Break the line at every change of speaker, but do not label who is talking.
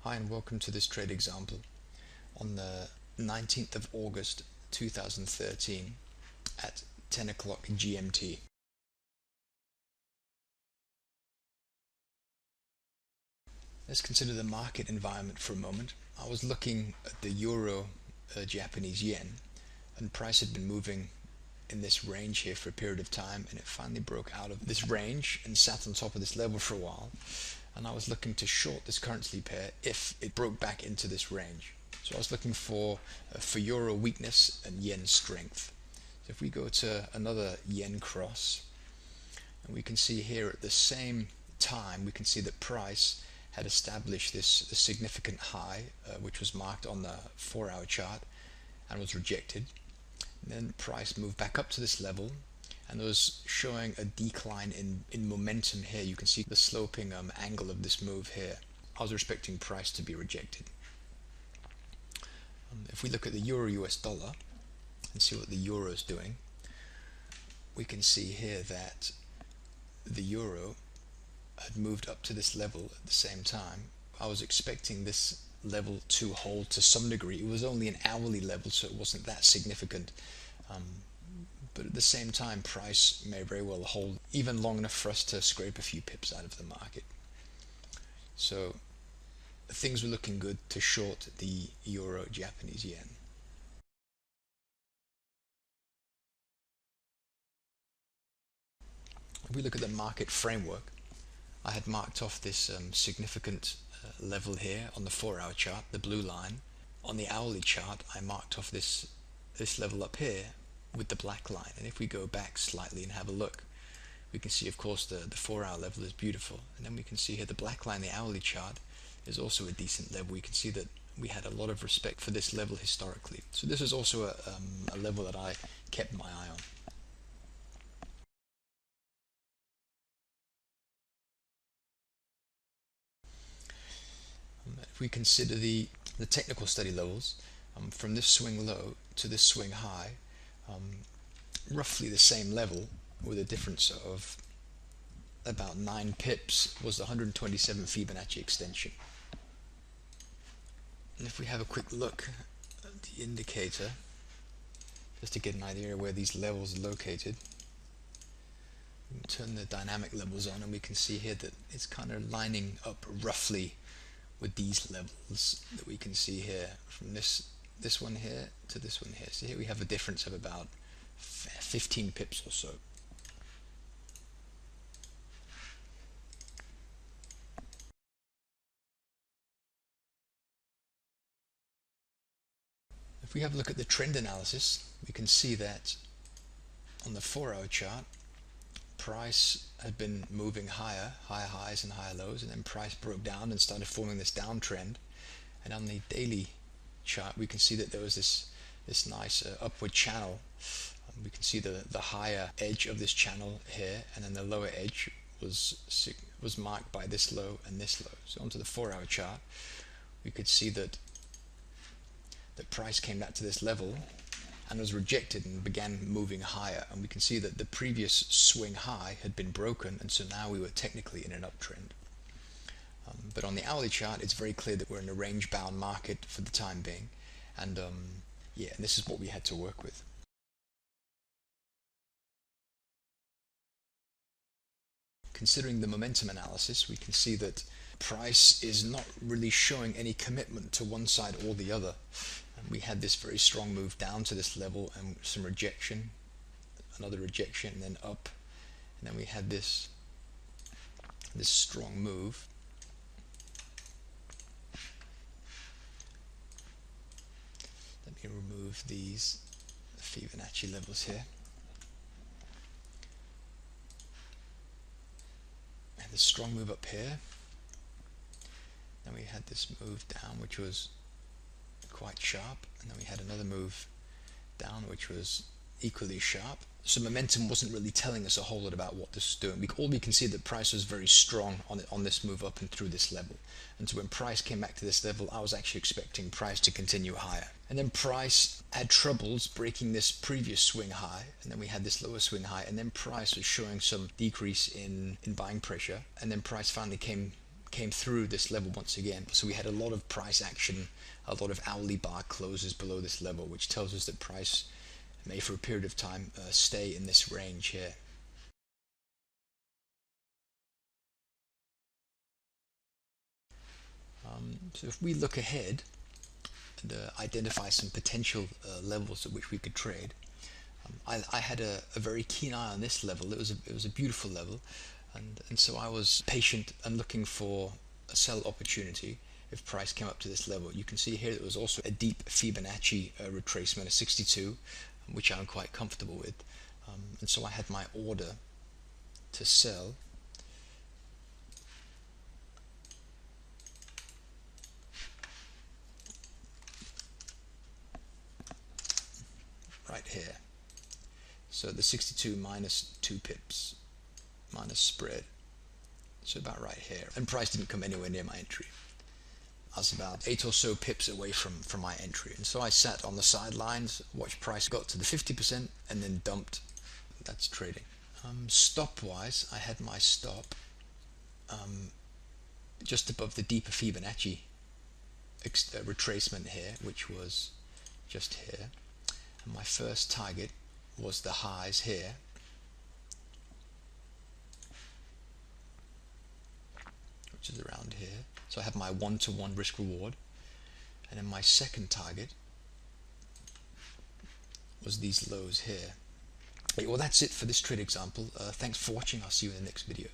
Hi and welcome to this trade example on the 19th of August 2013 at 10 o'clock GMT. Let's consider the market environment for a moment. I was looking at the euro Japanese yen, and price had been moving in this range here for a period of time, and it finally broke out of this range and sat on top of this level for a while. And I was looking to short this currency pair if it broke back into this range. So I was looking for euro weakness and yen strength. So if we go to another yen cross, and we can see here at the same time, we can see that price had established this significant high, which was marked on the 4-hour chart and was rejected. And then price moved back up to this level and was showing a decline in momentum here. You can see the sloping angle of this move here. I was expecting price to be rejected. If we look at the euro US dollar and see what the euro is doing, we can see here that the euro had moved up to this level at the same time. I was expecting this level to hold to some degree. It was only an hourly level, so it wasn't that significant. But at the same time, price may very well hold even long enough for us to scrape a few pips out of the market. So things were looking good to short the euro Japanese yen. If we look at the market framework, I had marked off this significant level here on the 4-hour chart, the blue line. On the hourly chart, I marked off this level up here with the black line. And if we go back slightly and have a look, we can see, of course, the 4-hour level is beautiful. And then we can see here the black line, the hourly chart, is also a decent level. We can see that we had a lot of respect for this level historically. So this is also a level that I kept my eye on. If we consider the technical study levels, from this swing low to this swing high, roughly the same level with a difference of about 9 pips was the 127 Fibonacci extension. And if we have a quick look at the indicator, just to get an idea where these levels are located, we can turn the dynamic levels on and we can see here that it's kind of lining up roughly with these levels that we can see here, from this one here to this one here. So here we have a difference of about 15 pips or so. If we have a look at the trend analysis, we can see that on the 4-hour chart, price had been moving higher highs and higher lows, and then price broke down and started forming this downtrend. And on the daily chart, we can see that there was this nice upward channel. We can see the higher edge of this channel here, and then the lower edge was marked by this low and this low. So onto the 4-hour chart, we could see that the price came back to this level and was rejected and began moving higher, and we can see that the previous swing high had been broken, and so now we were technically in an uptrend. But on the hourly chart, it's very clear that we're in a range bound market for the time being, and yeah, and this is what we had to work with. Considering the momentum analysis, we can see that price is not really showing any commitment to one side or the other. And we had this very strong move down to this level and some rejection, another rejection, and then up, and then we had this strong move. Let me remove these Fibonacci levels here. And this strong move up here. Then we had this move down, which was quite sharp, and then we had another move down, which was equally sharp. So momentum wasn't really telling us a whole lot about what this was doing. All we can see that price was very strong on this move up and through this level. And so when price came back to this level, I was actually expecting price to continue higher. And then price had troubles breaking this previous swing high, and then we had this lower swing high, and then price was showing some decrease in buying pressure, and then price finally came came through this level once again. So we had a lot of price action, a lot of hourly bar closes below this level, which tells us that price may for a period of time stay in this range here. So if we look ahead and identify some potential levels at which we could trade, I had a very keen eye on this level. It was a beautiful level, and so I was patient and looking for a sell opportunity if price came up to this level. You can see here there was also a deep Fibonacci retracement of 62, which I'm quite comfortable with, and so I had my order to sell right here. So the 62 minus 2 pips minus spread, so about right here, and price didn't come anywhere near my entry. I was about 8 or so pips away from my entry, and so I sat on the sidelines, watched price got to the 50% and then dumped. That's trading. Stop wise, I had my stop just above the deeper Fibonacci retracement here, which was just here, and my first target was the highs here, which is around here. So I have my 1-to-1 risk reward, and then my second target was these lows here. Well, that's it for this trade example. Thanks for watching. I'll see you in the next video.